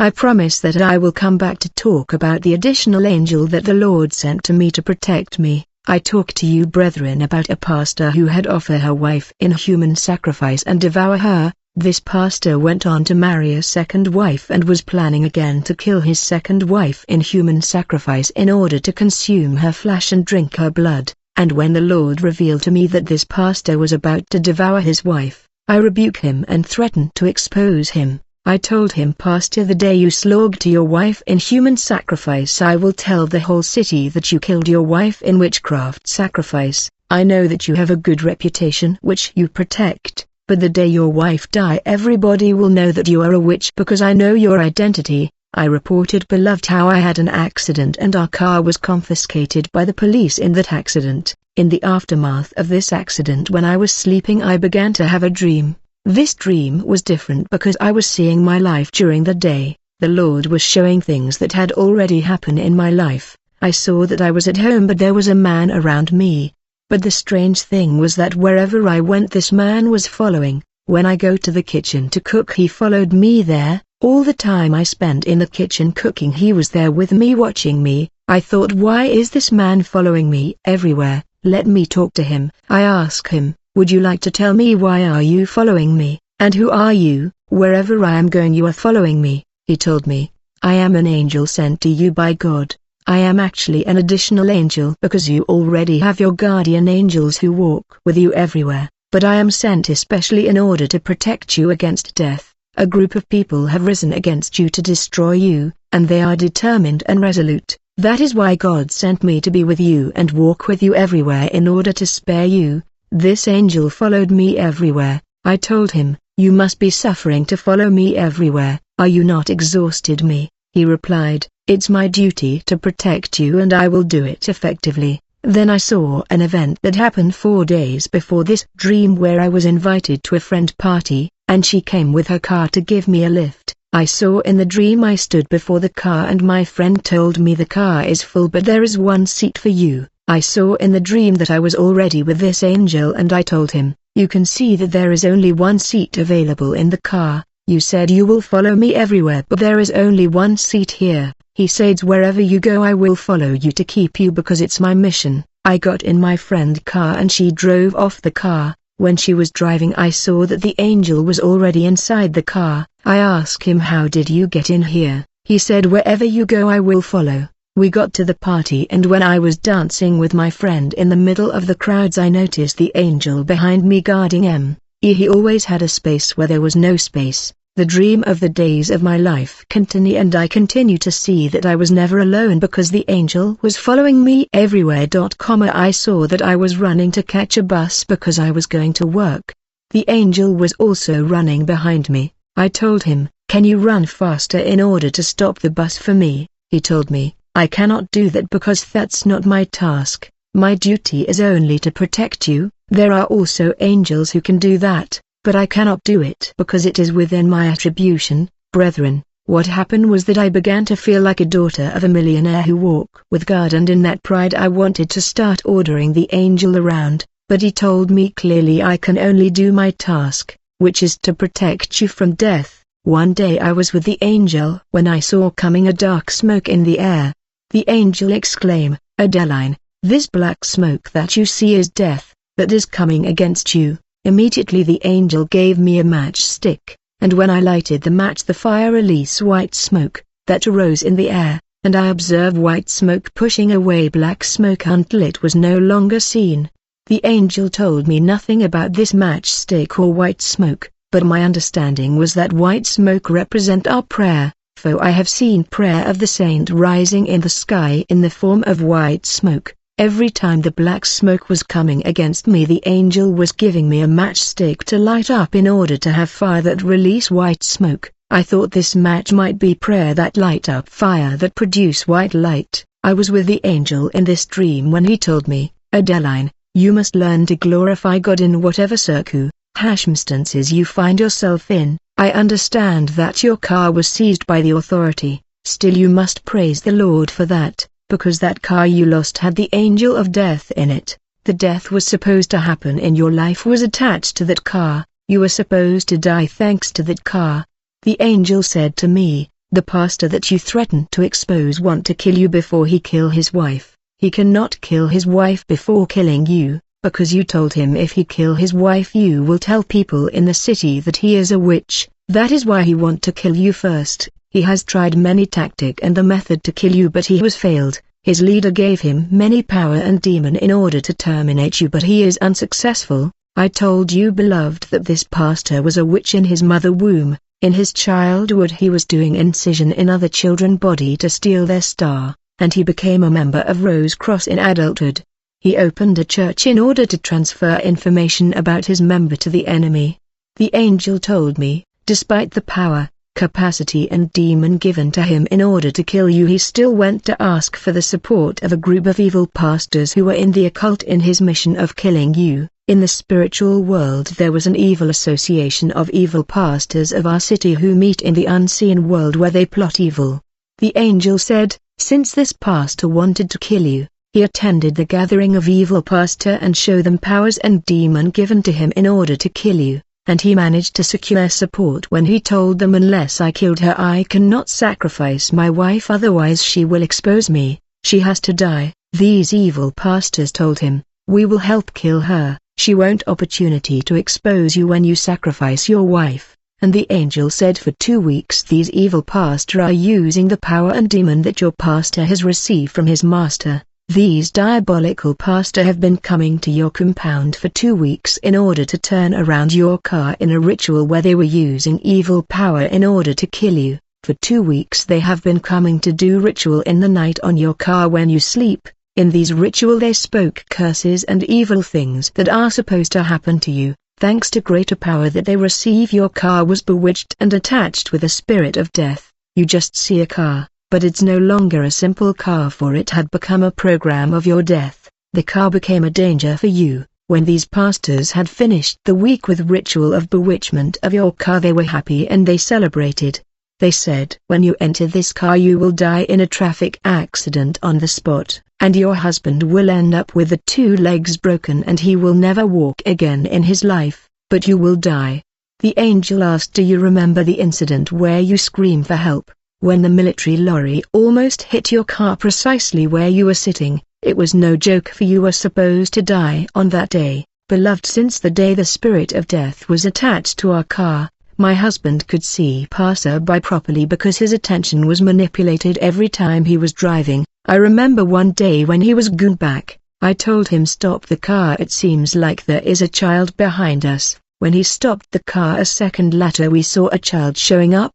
I promise that I will come back to talk about the additional angel that the Lord sent to me to protect me. I talk to you brethren about a pastor who had offered her wife in human sacrifice and devour her. This pastor went on to marry a second wife and was planning again to kill his second wife in human sacrifice in order to consume her flesh and drink her blood. And when the Lord revealed to me that this pastor was about to devour his wife, I rebuked him and threatened to expose him. I told him, Pastor, the day you slaughtered your wife in human sacrifice, I will tell the whole city that you killed your wife in witchcraft sacrifice. I know that you have a good reputation which you protect, but the day your wife die everybody will know that you are a witch because I know your identity. I reported, beloved, how I had an accident and our car was confiscated by the police in that accident. In the aftermath of this accident, when I was sleeping, I began to have a dream. This dream was different because I was seeing my life during the day. The Lord was showing things that had already happened in my life. I saw that I was at home but there was a man around me. But the strange thing was that wherever I went this man was following. When I go to the kitchen to cook he followed me there. All the time I spent in the kitchen cooking he was there with me watching me. I thought, why is this man following me everywhere? Let me talk to him. I asked him, would you like to tell me why are you following me, and who are you? Wherever I am going you are following me. He told me, I am an angel sent to you by God. I am actually an additional angel because you already have your guardian angels who walk with you everywhere, but I am sent especially in order to protect you against death. A group of people have risen against you to destroy you, and they are determined and resolute. That is why God sent me to be with you and walk with you everywhere in order to spare you. This angel followed me everywhere. I told him, you must be suffering to follow me everywhere. Are you not exhausted me? He replied, it's my duty to protect you and I will do it effectively. Then I saw an event that happened 4 days before this dream where I was invited to a friend party, and she came with her car to give me a lift. I saw in the dream I stood before the car and my friend told me the car is full but there is one seat for you. I saw in the dream that I was already with this angel and I told him, you can see that there is only one seat available in the car. You said you will follow me everywhere but there is only one seat here. He said, wherever you go I will follow you to keep you because it's my mission. I got in my friend's car and she drove off the car. When she was driving I saw that the angel was already inside the car. I asked him, how did you get in here? He said, wherever you go I will follow. We got to the party and when I was dancing with my friend in the middle of the crowds I noticed the angel behind me guarding me. He always had a space where there was no space. The dream of the days of my life continue and I continue to see that I was never alone because the angel was following me everywhere. I saw that I was running to catch a bus because I was going to work. The angel was also running behind me. I told him, can you run faster in order to stop the bus for me? He told me, I cannot do that because that's not my task. My duty is only to protect you. There are also angels who can do that, but I cannot do it because it is within my attribution. Brethren, what happened was that I began to feel like a daughter of a millionaire who walk with God, and in that pride I wanted to start ordering the angel around, but he told me clearly I can only do my task, which is to protect you from death. One day I was with the angel when I saw coming a dark smoke in the air. The angel exclaimed, Adeline, this black smoke that you see is death, that is coming against you. Immediately the angel gave me a matchstick, and when I lighted the match the fire released white smoke, that arose in the air, and I observed white smoke pushing away black smoke until it was no longer seen. The angel told me nothing about this matchstick or white smoke, but my understanding was that white smoke represent our prayer. For I have seen prayer of the saint rising in the sky in the form of white smoke. Every time the black smoke was coming against me the angel was giving me a matchstick to light up in order to have fire that release white smoke. I thought this match might be prayer that light up fire that produce white light. I was with the angel in this dream when he told me, Adeline, you must learn to glorify God in whatever circumstances you find yourself in. I understand that your car was seized by the authority, still you must praise the Lord for that, because that car you lost had the angel of death in it. The death was supposed to happen in your life was attached to that car, you were supposed to die thanks to that car. The angel said to me, The pastor that you threatened to expose want to kill you before he kill his wife. He cannot kill his wife before killing you, because you told him if he kill his wife you will tell people in the city that he is a witch. That is why he want to kill you first. He has tried many tactic and the method to kill you but he has failed. His leader gave him many power and demon in order to terminate you but he is unsuccessful. I told you beloved that this pastor was a witch in his mother womb. In his childhood he was doing incision in other children's body to steal their star, and he became a member of Rose Cross in adulthood. He opened a church in order to transfer information about his member to the enemy. The angel told me, despite the power, capacity and demon given to him in order to kill you he still went to ask for the support of a group of evil pastors who were in the occult in his mission of killing you. In the spiritual world there was an evil association of evil pastors of our city who meet in the unseen world where they plot evil. The angel said, since this pastor wanted to kill you, he attended the gathering of evil pastor and show them powers and demon given to him in order to kill you. And he managed to secure support when he told them unless I killed her I cannot sacrifice my wife otherwise she will expose me, she has to die. These evil pastors told him, we will help kill her, she won't opportunity to expose you when you sacrifice your wife. And the angel said for 2 weeks these evil pastors are using the power and demon that your pastor has received from his master. These diabolical pastors have been coming to your compound for 2 weeks in order to turn around your car in a ritual where they were using evil power in order to kill you. For 2 weeks they have been coming to do ritual in the night on your car when you sleep. In these ritual they spoke curses and evil things that are supposed to happen to you. Thanks to greater power that they receive your car was bewitched and attached with a spirit of death. You just see a car, but it's no longer a simple car for it had become a program of your death. The car became a danger for you. When these pastors had finished the week with ritual of bewitchment of your car they were happy and they celebrated. They said when you enter this car you will die in a traffic accident on the spot, and your husband will end up with the 2 legs broken and he will never walk again in his life, but you will die. The angel asked, do you remember the incident where you screamed for help? When the military lorry almost hit your car precisely where you were sitting, it was no joke for you were supposed to die on that day. Beloved, since the day the spirit of death was attached to our car, my husband could see passer-by properly because his attention was manipulated every time he was driving. I remember one day when he was going back, I told him stop the car, it seems like there is a child behind us. When he stopped the car a second later we saw a child showing up.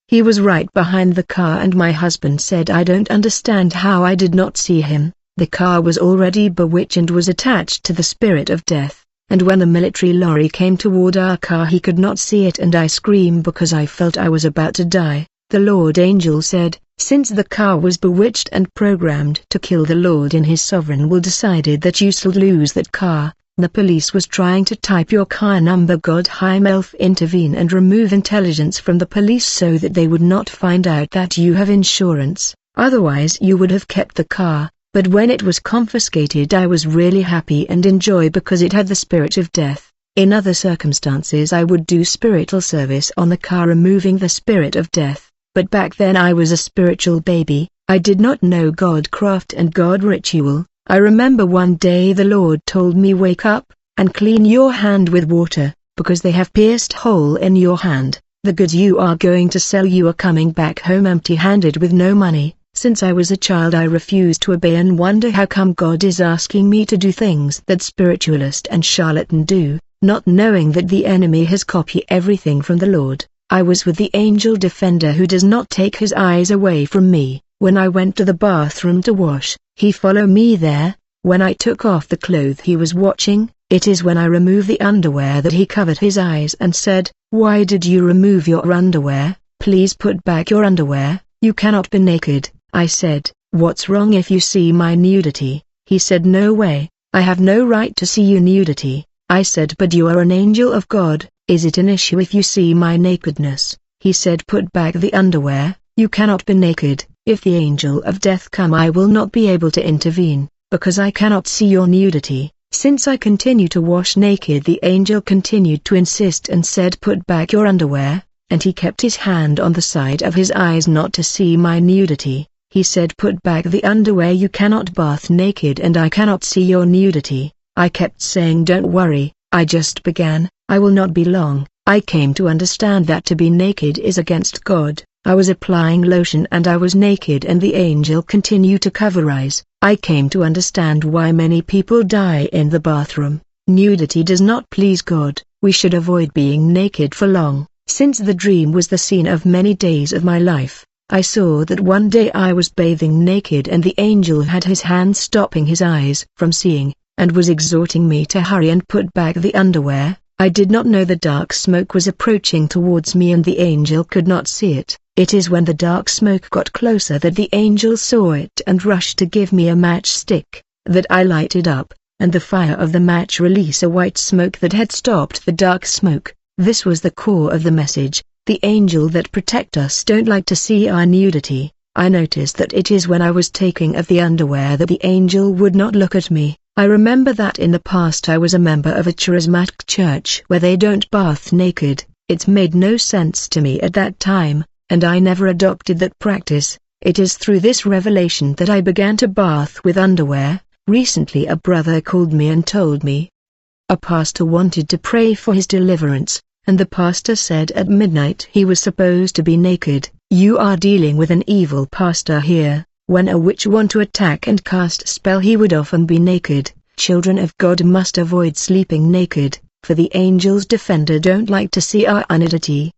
He was right behind the car and my husband said I don't understand how I did not see him. The car was already bewitched and was attached to the spirit of death, and when the military lorry came toward our car he could not see it and I screamed because I felt I was about to die. The Lord Angel said, since the car was bewitched and programmed to kill the Lord in his sovereign will decided that you should lose that car. The police was trying to type your car number. God Himself intervene and remove intelligence from the police so that they would not find out that you have insurance, otherwise you would have kept the car. But when it was confiscated I was really happy and enjoy because it had the spirit of death. In other circumstances I would do spiritual service on the car removing the spirit of death, but back then I was a spiritual baby, I did not know God craft and God ritual. I remember one day the Lord told me wake up, and clean your hand with water, because they have pierced hole in your hand. The goods you are going to sell you are coming back home empty-handed with no money. Since I was a child I refused to obey and wonder how come God is asking me to do things that spiritualist and charlatan do, not knowing that the enemy has copied everything from the Lord. I was with the angel defender who does not take his eyes away from me. When I went to the bathroom to wash, he followed me there. When I took off the clothes he was watching. It is when I removed the underwear that he covered his eyes and said, why did you remove your underwear? Please put back your underwear, you cannot be naked. I said, what's wrong if you see my nudity? He said, no way, I have no right to see your nudity. I said, but you are an angel of God, is it an issue if you see my nakedness? He said, put back the underwear, you cannot be naked. If the angel of death come I will not be able to intervene, because I cannot see your nudity. Since I continue to wash naked the angel continued to insist and said put back your underwear, and he kept his hand on the side of his eyes not to see my nudity. He said, "Put back the underwear, you cannot bath naked and I cannot see your nudity." I kept saying, "Don't worry, I just began, I will not be long." I came to understand that to be naked is against God. I was applying lotion and I was naked and the angel continued to cover eyes. I came to understand why many people die in the bathroom. Nudity does not please God. We should avoid being naked for long. Since the dream was the scene of many days of my life, I saw that one day I was bathing naked and the angel had his hand stopping his eyes from seeing, and was exhorting me to hurry and put back the underwear. I did not know the dark smoke was approaching towards me and the angel could not see it. It is when the dark smoke got closer that the angel saw it and rushed to give me a matchstick, that I lighted up, and the fire of the match released a white smoke that had stopped the dark smoke. This was the core of the message. The angel that protect us don't like to see our nudity. I noticed that it is when I was taking of the underwear that the angel would not look at me. I remember that in the past I was a member of a charismatic church where they don't bath naked. It made no sense to me at that time, and I never adopted that practice. It is through this revelation that I began to bath with underwear. Recently a brother called me and told me a pastor wanted to pray for his deliverance, and the pastor said at midnight he was supposed to be naked. You are dealing with an evil pastor here. When a witch want to attack and cast spell, he would often be naked. Children of God must avoid sleeping naked, for the angel's defender don't like to see our nudity.